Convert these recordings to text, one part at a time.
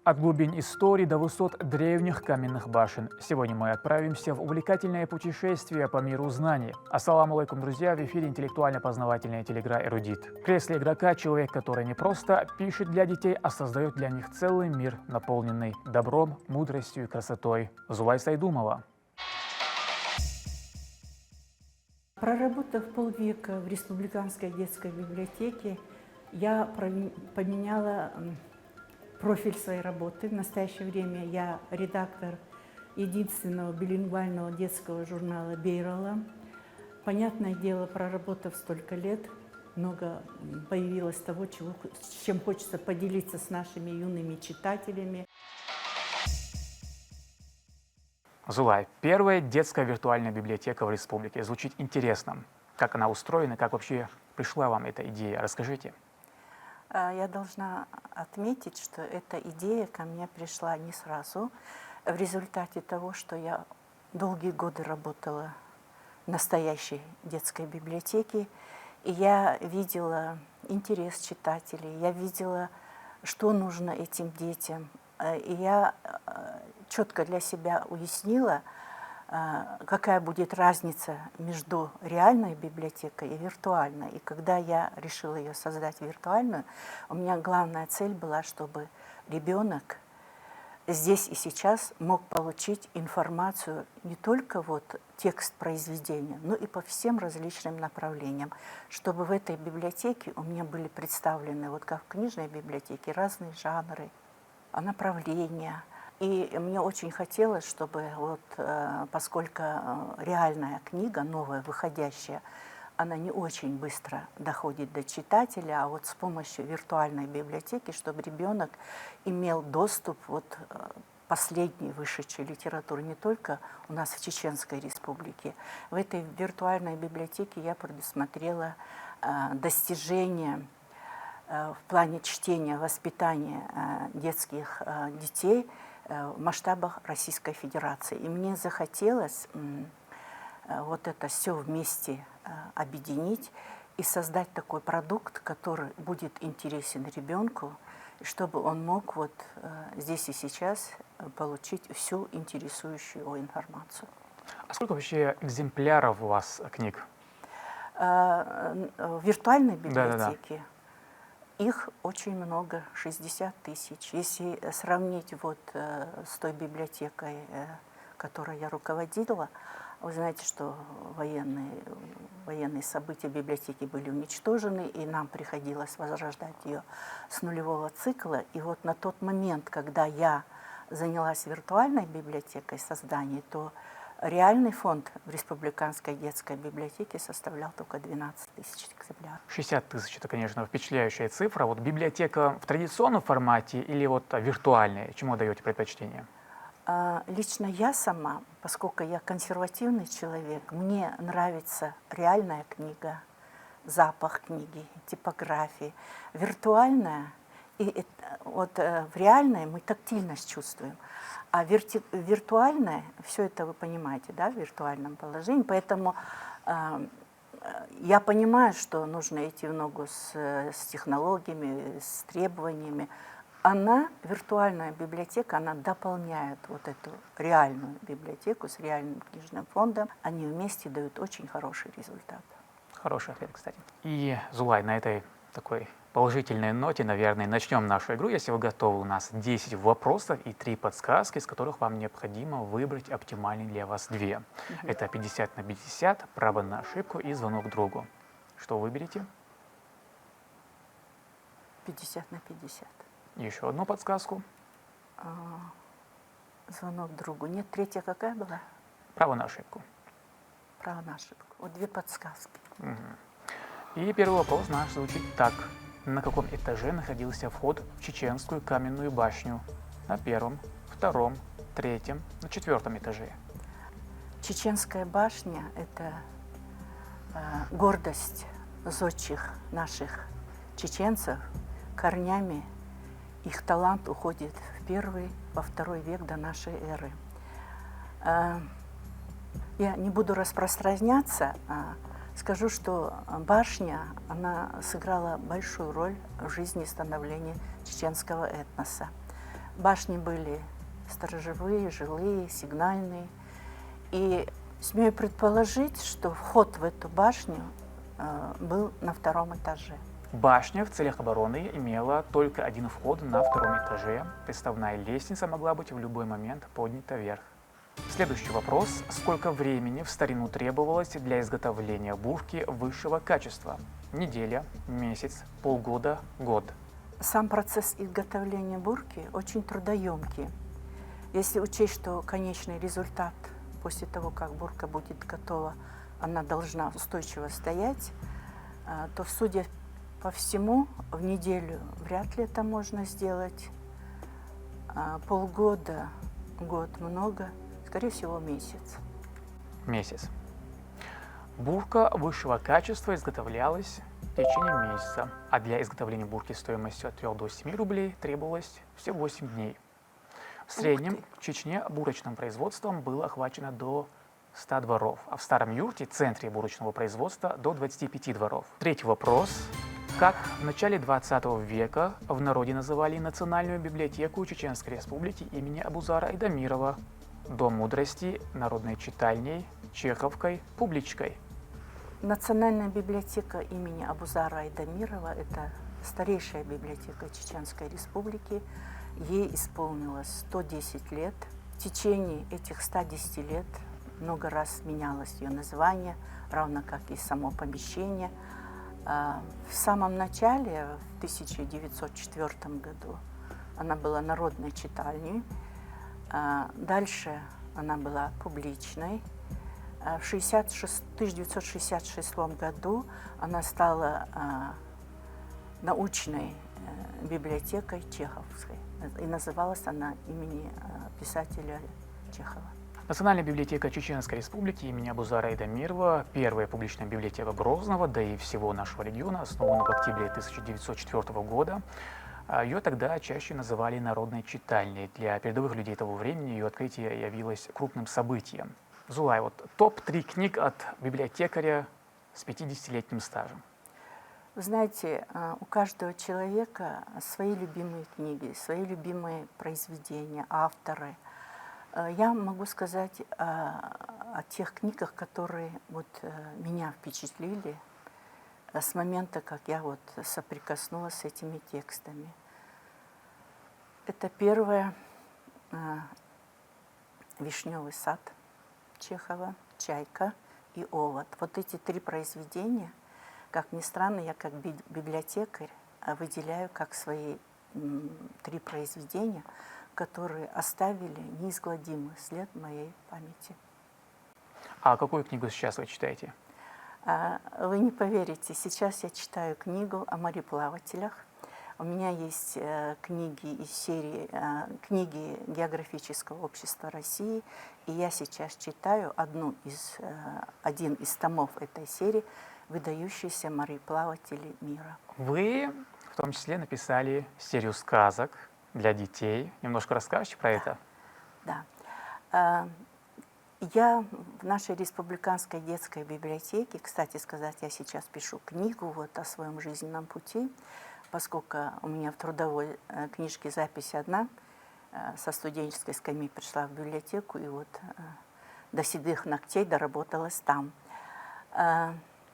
От глубин истории до высот древних каменных башен. Сегодня мы отправимся в увлекательное путешествие по миру знаний. Ассаламу алейкум, друзья! В эфире интеллектуально-познавательная телеигра «Эрудит». В кресле игрока человек, который не просто пишет для детей, а создает для них целый мир, наполненный добром, мудростью и красотой. Зулай Сайдумова. Проработав полвека в Республиканской детской библиотеке, я поменяла профиль своей работы. В настоящее время я редактор единственного билингвального детского журнала «Бейрала». Понятное дело, проработав столько лет, много появилось того, с чем хочется поделиться с нашими юными читателями. Зулай, первая детская виртуальная библиотека в республике. Звучит интересно. Как она устроена, как вообще пришла вам эта идея? Расскажите. Я должна отметить, что эта идея ко мне пришла не сразу. В результате того, что я долгие годы работала в настоящей детской библиотеке, и я видела интерес читателей, я видела, что нужно этим детям. И я четко для себя уяснила, какая будет разница между реальной библиотекой и виртуальной. И когда я решила ее создать виртуальную, у меня главная цель была, чтобы ребенок здесь и сейчас мог получить информацию не только вот текст произведения, но и по всем различным направлениям. Чтобы в этой библиотеке у меня были представлены, вот как в книжной библиотеке, разные жанры, направления. И мне очень хотелось, чтобы, вот, поскольку реальная книга, новая, выходящая, она не очень быстро доходит до читателя, а вот с помощью виртуальной библиотеки, чтобы ребенок имел доступ вот, последней вышедшей литературы не только у нас в Чеченской Республике. В этой виртуальной библиотеке я предусмотрела достижения в плане чтения, воспитания детских детей в масштабах Российской Федерации. И мне захотелось вот это все вместе объединить и создать такой продукт, который будет интересен ребенку, чтобы он мог вот здесь и сейчас получить всю интересующую его информацию. А сколько вообще экземпляров у вас книг? В виртуальной библиотеке? Да. Их очень много, 60 тысяч. Если сравнить вот с той библиотекой, которой я руководила, вы знаете, что военные события библиотеки были уничтожены, и нам приходилось возрождать ее с нулевого цикла. И вот на тот момент, когда я занялась виртуальной библиотекой создания, то реальный фонд в Республиканской детской библиотеке составлял только 12 тысяч экземпляров. 60 тысяч – это, конечно, впечатляющая цифра. Вот библиотека в традиционном формате или вот виртуальная? Чему даете предпочтение? Лично я сама, поскольку я консервативный человек, мне нравится реальная книга, запах книги, типографии. Виртуальная, и вот в реальной мы тактильность чувствуем. А виртуальное, все это вы понимаете, да, в виртуальном положении. Поэтому я понимаю, что нужно идти в ногу с технологиями, с требованиями. Она, виртуальная библиотека, она дополняет вот эту реальную библиотеку с реальным книжным фондом. Они вместе дают очень хороший результат. Хороший ответ, кстати. И, Зулай, на этой такой положительной ноте, наверное, начнем нашу игру. Если вы готовы, у нас 10 вопросов и 3 подсказки, из которых вам необходимо выбрать оптимальный для вас 2. Это 50 на 50, право на ошибку и звонок другу. Что выберете? 50 на 50. Еще одну подсказку. Звонок другу. Нет, третья какая была? Право на ошибку. Право на ошибку. Вот 2 подсказки. И первый вопрос наш звучит так. На каком этаже находился вход в Чеченскую каменную башню? На 1-м, 2-м, 3-м, на 4-м этаже. Чеченская башня – это гордость зодчих наших чеченцев. Корнями их талант уходит в 1-й, во 2-й век до нашей эры. Я не буду распространяться, скажу, что башня, она сыграла большую роль в жизни становления чеченского этноса. Башни были сторожевые, жилые, сигнальные. И смею предположить, что вход в эту башню был на втором этаже. Башня в целях обороны имела только один вход на втором этаже. Приставная лестница могла быть в любой момент поднята вверх. Следующий вопрос. Сколько времени в старину требовалось для изготовления бурки высшего качества? Неделя, месяц, полгода, год. Сам процесс изготовления бурки очень трудоемкий. Если учесть, что конечный результат после того, как бурка будет готова, она должна устойчиво стоять, то, судя по всему, в неделю вряд ли это можно сделать. Полгода, год много, скорее всего, месяц. Месяц. Бурка высшего качества изготовлялась в течение месяца, а для изготовления бурки стоимостью от 3 до 7 рублей требовалось всего 8 дней. В среднем в Чечне бурочным производством было охвачено до 100 дворов, а в Старом Юрте, центре бурочного производства, до 25 дворов. Третий вопрос. Как в начале 20 века в народе называли Национальную библиотеку Чеченской Республики имени Абузара Айдамирова, Дом мудрости, народной читальней, Чеховкой, публичкой? Национальная библиотека имени Абузара Айдамирова – это старейшая библиотека Чеченской Республики. Ей исполнилось 110 лет. В течение этих 110 лет много раз менялось ее название, равно как и само помещение. В самом начале, в 1904 году, она была народной читальней. Дальше она была публичной. В 1966 году она стала научной библиотекой Чеховской. И называлась она имени писателя Чехова. Национальная библиотека Чеченской Республики имени Абузара Айдамирова, первая публичная библиотека Грозного, да и всего нашего региона, основана в октябре 1904 года. Ее тогда чаще называли народной читальней. Для передовых людей того времени ее открытие явилось крупным событием. Зулай, вот топ-3 книг от библиотекаря с 50-летним стажем. Вы знаете, у каждого человека свои любимые книги, свои любимые произведения, авторы. Я могу сказать о тех книгах, которые меня впечатлили с момента, как я соприкоснулась с этими текстами. Это первое «Вишневый сад» Чехова, «Чайка» и «Овод». Вот эти 3 произведения, как ни странно, я как библиотекарь выделяю как свои 3 произведения, которые оставили неизгладимый след в моей памяти. А какую книгу сейчас вы читаете? Вы не поверите, сейчас я читаю книгу о мореплавателях. У меня есть книги из серии «Книги Географического общества России», и я сейчас читаю один из томов этой серии «Выдающиеся мореплаватели мира». Вы в том числе написали серию сказок для детей. Немножко расскажете про это? Да. Я в нашей республиканской детской библиотеке, кстати сказать, я сейчас пишу книгу о своем жизненном пути, поскольку у меня в трудовой книжке запись одна, со студенческой скамьи пришла в библиотеку и до седых ногтей доработалась там.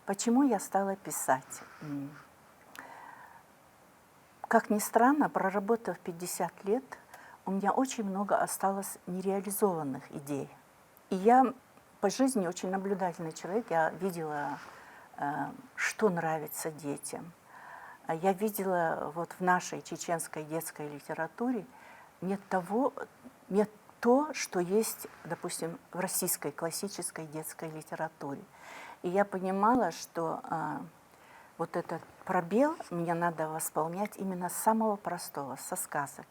Почему я стала писать? Как ни странно, проработав 50 лет, у меня очень много осталось нереализованных идей. И я по жизни очень наблюдательный человек. Я видела, что нравится детям. Я видела в нашей чеченской детской литературе нет то, что есть, допустим, в российской классической детской литературе. И я понимала, что этот пробел мне надо восполнять именно с самого простого, со сказок.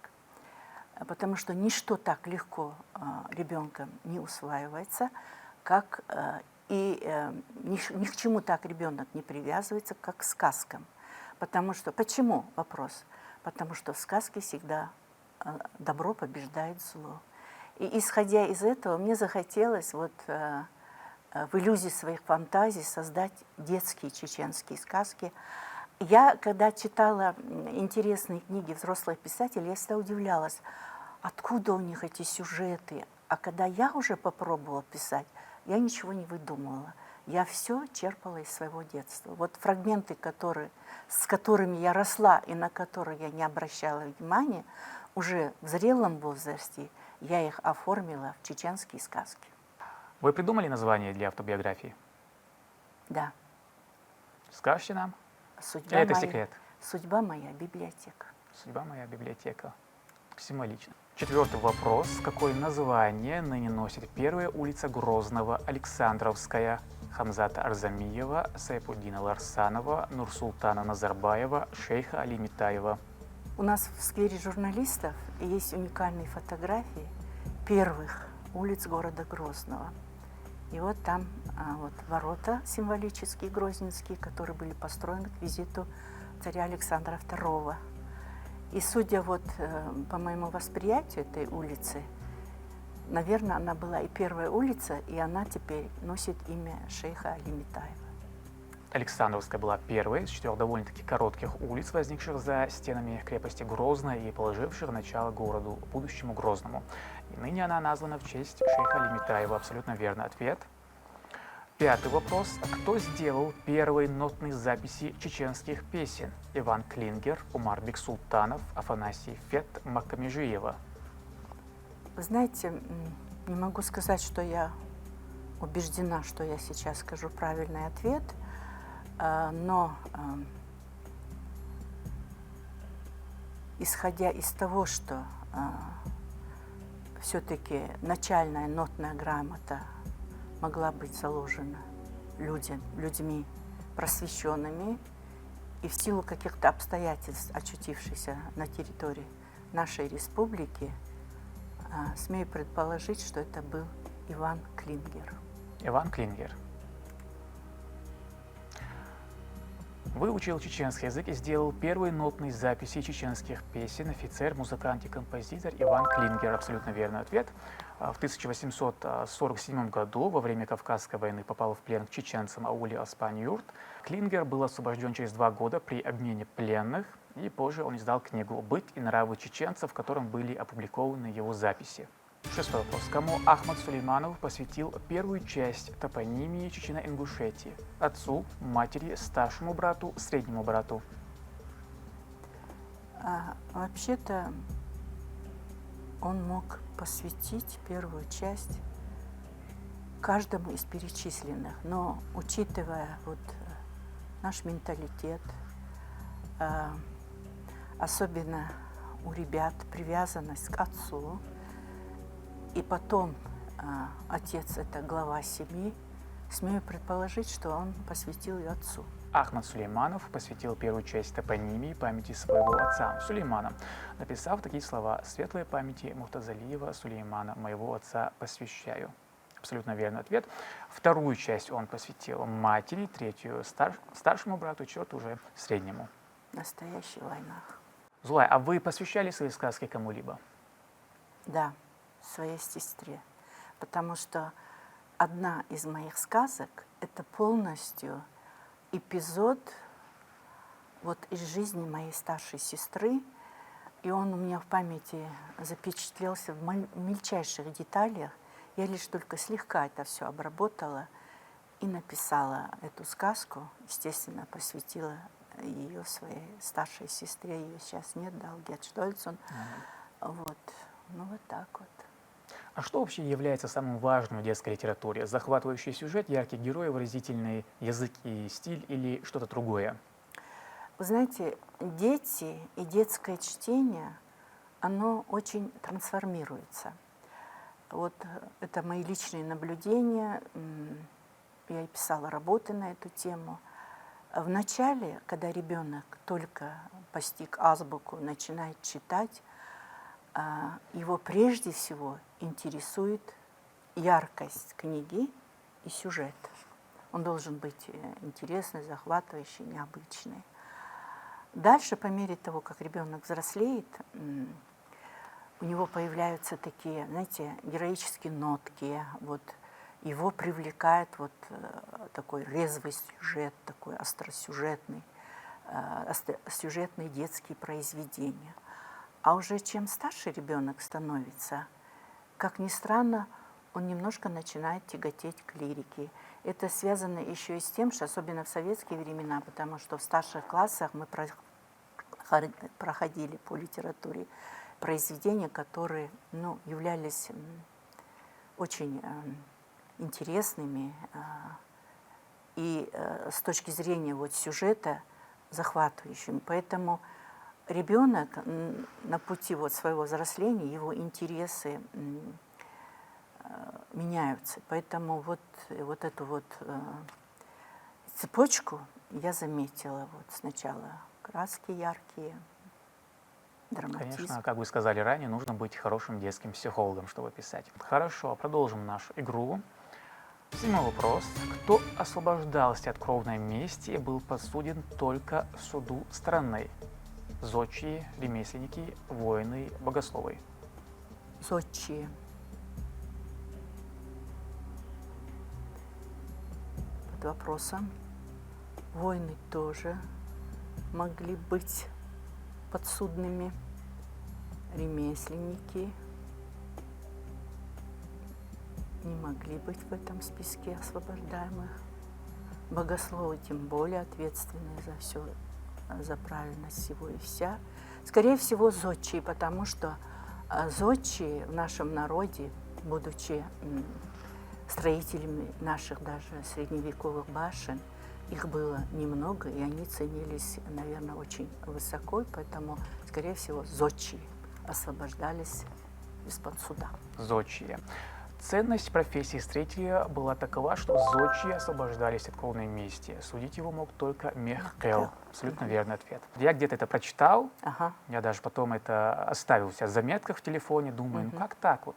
Потому что ничто так легко ребенком не усваивается, ни к чему так ребенок не привязывается, как к сказкам. Почему? Вопрос. Потому что в сказке всегда добро побеждает зло. И исходя из этого, мне захотелось в иллюзии своих фантазий создать детские чеченские сказки. Я, когда читала интересные книги взрослых писателей, я всегда удивлялась, откуда у них эти сюжеты. А когда я уже попробовала писать, я ничего не выдумывала. Я все черпала из своего детства. Вот фрагменты, с которыми я росла и на которые я не обращала внимания, уже в зрелом возрасте я их оформила в чеченские сказки. Вы придумали название для автобиографии? Да. Скажете нам? Судьба Или это моя, секрет? судьба моя библиотека. Судьба моя библиотека. Символично. Четвертый вопрос. Какое название ныне носит первая улица Грозного, Александровская, Хамзата Арзамиева, Сайпуддина Ларсанова, Нурсултана Назарбаева, Шейха Али Митаева? У нас в сквере журналистов есть уникальные фотографии первых улиц города Грозного. И вот там вот ворота символические, грозненские, которые были построены к визиту царя Александра II. И судя вот по моему восприятию этой улицы, наверное, она была и первая улица, и она теперь носит имя шейха Али Митаева. Александровская была первой из 4 довольно-таки коротких улиц, возникших за стенами крепости Грозно и положивших начало городу, будущему Грозному. И ныне она названа в честь шейха Али Митаева. Абсолютно верный ответ. Пятый вопрос. Кто сделал первые нотные записи чеченских песен? Иван Клингер, Умар Бексултанов, Афанасий Фет, Маккамежиева. Вы знаете, не могу сказать, что я убеждена, что я сейчас скажу правильный ответ, но исходя из того, что все-таки начальная нотная грамота могла быть заложена людьми просвещенными и в силу каких-то обстоятельств, очутившихся на территории нашей республики, смею предположить, что это был Иван Клингер. Иван Клингер. Выучил чеченский язык и сделал первые нотные записи чеченских песен офицер, музыкант и композитор Иван Клингер. Абсолютно верный ответ. В 1847 году во время Кавказской войны попал в плен к чеченцам Аули Аспан-Юрт. Клингер был освобожден через 2 года при обмене пленных, и позже он издал книгу «Быт и нравы чеченцев», в котором были опубликованы его записи. Шестой вопрос. Кому Ахмад Сулейманов посвятил первую часть топонимии Чечено-Ингушетии? Отцу, матери, старшему брату, среднему брату? Вообще-то он мог посвятить первую часть каждому из перечисленных, но учитывая вот наш менталитет, особенно у ребят привязанность к отцу, и потом отец – это глава семьи, смею предположить, что он посвятил ее отцу. Ахмад Сулейманов посвятил первую часть топонимии памяти своего отца Сулеймана, написав такие слова: «Светлой памяти Мухтазалиева Сулеймана, моего отца, посвящаю». Абсолютно верный ответ. Вторую часть он посвятил матери, третью старшему брату, четвертую уже среднему. Настоящий войнах. Зулай, а вы посвящали свои сказки кому-либо? Да, своей сестре. Потому что одна из моих сказок – это полностью эпизод вот из жизни моей старшей сестры. И он у меня в памяти запечатлелся в мельчайших деталях. Я лишь только слегка это все обработала и написала эту сказку. Естественно, посвятила ее своей старшей сестре. Ее сейчас нет, да, Гет Штольцун. Вот. Ну, вот так вот. А что вообще является самым важным в детской литературе? Захватывающий сюжет, яркий герой, выразительный язык и стиль или что-то другое? Вы знаете, дети и детское чтение, оно очень трансформируется. Вот это мои личные наблюдения. Я и писала работы на эту тему. В начале, когда ребенок только постиг азбуку, начинает читать, его прежде всего интересует яркость книги и сюжет. Он должен быть интересный, захватывающий, необычный. Дальше, по мере того, как ребенок взрослеет, у него появляются такие, знаете, героические нотки. Вот его привлекает вот такой резвый сюжет, такой остросюжетный, сюжетные детские произведения. А уже чем старше ребенок становится, как ни странно, он немножко начинает тяготеть к лирике. Это связано еще и с тем, что особенно в советские времена, потому что в старших классах мы проходили по литературе произведения, которые являлись очень интересными и с точки зрения сюжета захватывающими. Поэтому ребенок на пути своего взросления, его интересы меняются. Поэтому эту цепочку я заметила. Сначала краски яркие, драматизм. Конечно, как вы сказали ранее, нужно быть хорошим детским психологом, чтобы писать. Хорошо, продолжим нашу игру. 7-й вопрос. Кто освобождался от кровной мести и был подсуден только суду страны? Зодчие, ремесленники, воины, богословы. Зодчие. Под вопросом. Воины тоже могли быть подсудными. Ремесленники не могли быть в этом списке освобождаемых. Богословы тем более ответственные за все, за правильность всего и вся. Скорее всего, зодчие, потому что зодчие в нашем народе, будучи строителями наших даже средневековых башен, их было немного, и они ценились, наверное, очень высоко, поэтому, скорее всего, зодчие освобождались из-под суда. Зодчие. Ценность профессии строителя была такова, что зодчие освобождались от кровной мести. Судить его мог только Мехкел. Абсолютно верный ответ. Я где-то это прочитал, я даже потом это оставил у себя в заметках в телефоне, думаю, ну как так вот?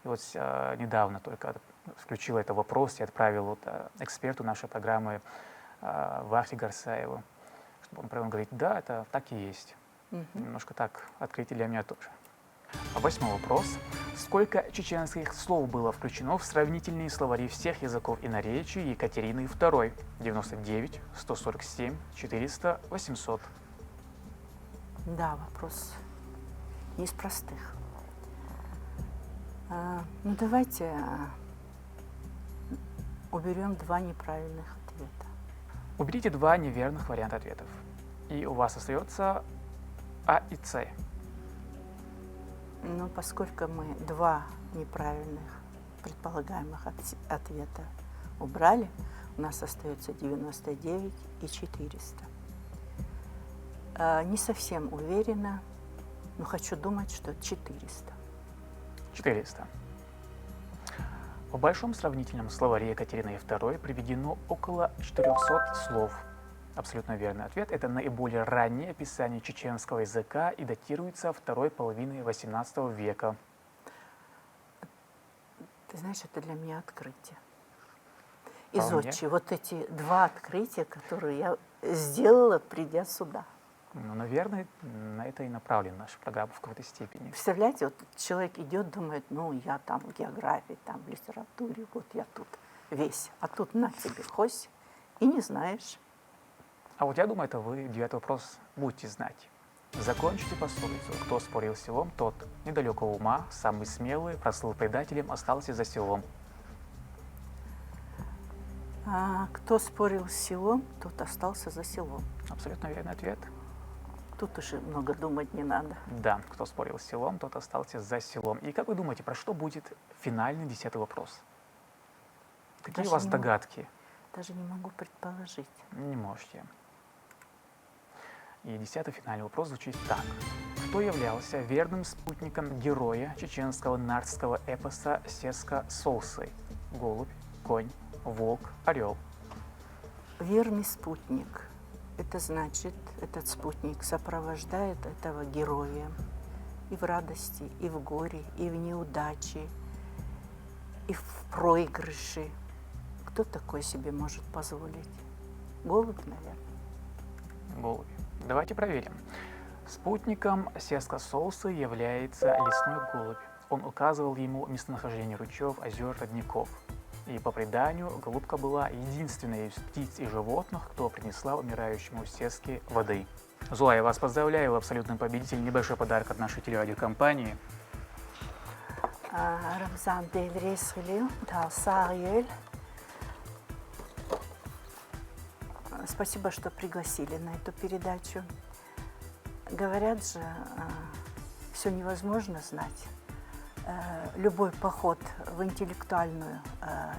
И недавно только включил этот вопрос и отправил эксперту нашей программы Вахе Гарсаеву, чтобы он говорит, да, это так и есть. Немножко так открытие для меня тоже. 8-й вопрос. Сколько чеченских слов было включено в сравнительные словари всех языков и наречий Екатерины II? 99, 147, 400, 800. Да, вопрос не из простых. Давайте уберем 2 неправильных ответа. Уберите 2 неверных варианта ответов. И у вас остается А и С. Поскольку мы 2 неправильных предполагаемых ответа убрали, у нас остается 99 и 400. Не совсем уверена, но хочу думать, что 400. 400. В Большом сравнительном словаре Екатерины II приведено около 400 слов. Абсолютно верный ответ. Это наиболее раннее описание чеченского языка и датируется второй половиной XVIII века. Ты знаешь, это для меня открытие. И зодчие, эти 2 открытия, которые я сделала, придя сюда. Наверное, на это и направлена наша программа в какой-то степени. Представляете, человек идет, думает, я там в географии, там в литературе, я тут весь. А тут на тебе, хось, и не знаешь. А я думаю, это вы 9-й вопрос будете знать. Закончите пословицу. Кто спорил с селом, тот недалекого ума, самый смелый, прослыл предателем, остался за селом. Кто спорил с селом, тот остался за селом. Абсолютно верный ответ. Тут уже много думать не надо. Да, кто спорил с селом, тот остался за селом. И как вы думаете, про что будет финальный 10-й вопрос? Какие у вас догадки? Даже не могу предположить. Не можете. И 10-й финальный вопрос звучит так. Кто являлся верным спутником героя чеченского нардского эпоса Сеска Солсы? Голубь, конь, волк, орел. Верный спутник. Это значит, этот спутник сопровождает этого героя и в радости, и в горе, и в неудаче, и в проигрыше. Кто такой себе может позволить? Голубь, наверное. Голубь. Давайте проверим. Спутником Сеска Солсы является лесной голубь. Он указывал ему местонахождение ручьев, озер, родников. И по преданию, голубка была единственной из птиц и животных, кто принесла умирающему Сезке воды. Зулай, я вас поздравляю, вы абсолютный победитель. Небольшой подарок от нашей телерадиокомпании. Рамзан Дель Сариэль. Спасибо, что пригласили на эту передачу. Говорят же, все невозможно знать. Любой поход в интеллектуальную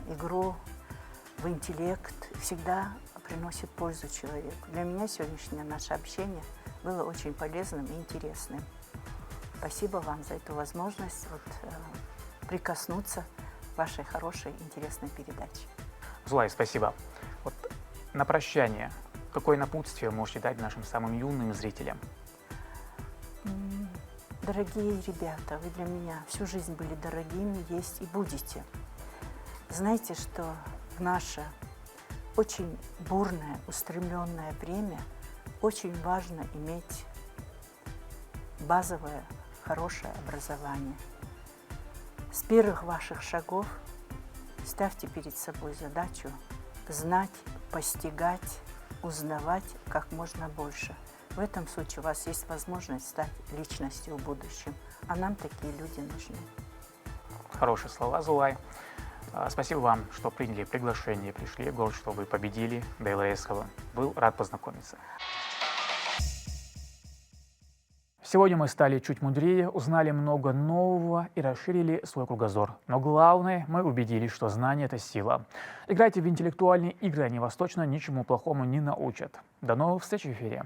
игру, в интеллект всегда приносит пользу человеку. Для меня сегодняшнее наше общение было очень полезным и интересным. Спасибо вам за эту возможность прикоснуться к вашей хорошей, интересной передаче. Зулай, спасибо. Вот на прощание, какое напутствие вы можете дать нашим самым юным зрителям? Дорогие ребята, вы для меня всю жизнь были дорогими, есть и будете. Знаете, что в наше очень бурное, устремленное время очень важно иметь базовое, хорошее образование. С первых ваших шагов ставьте перед собой задачу знать, постигать, узнавать как можно больше. В этом случае у вас есть возможность стать личностью в будущем, а нам такие люди нужны. Хорошие слова, Зулай. Спасибо вам, что приняли приглашение, пришли в город, что вы победили Дейла Эсхова. Был рад познакомиться. Сегодня мы стали чуть мудрее, узнали много нового и расширили свой кругозор. Но главное, мы убедились, что знание – это сила. Играйте в интеллектуальные игры, они вас точно ничему плохому не научат. До новых встреч в эфире.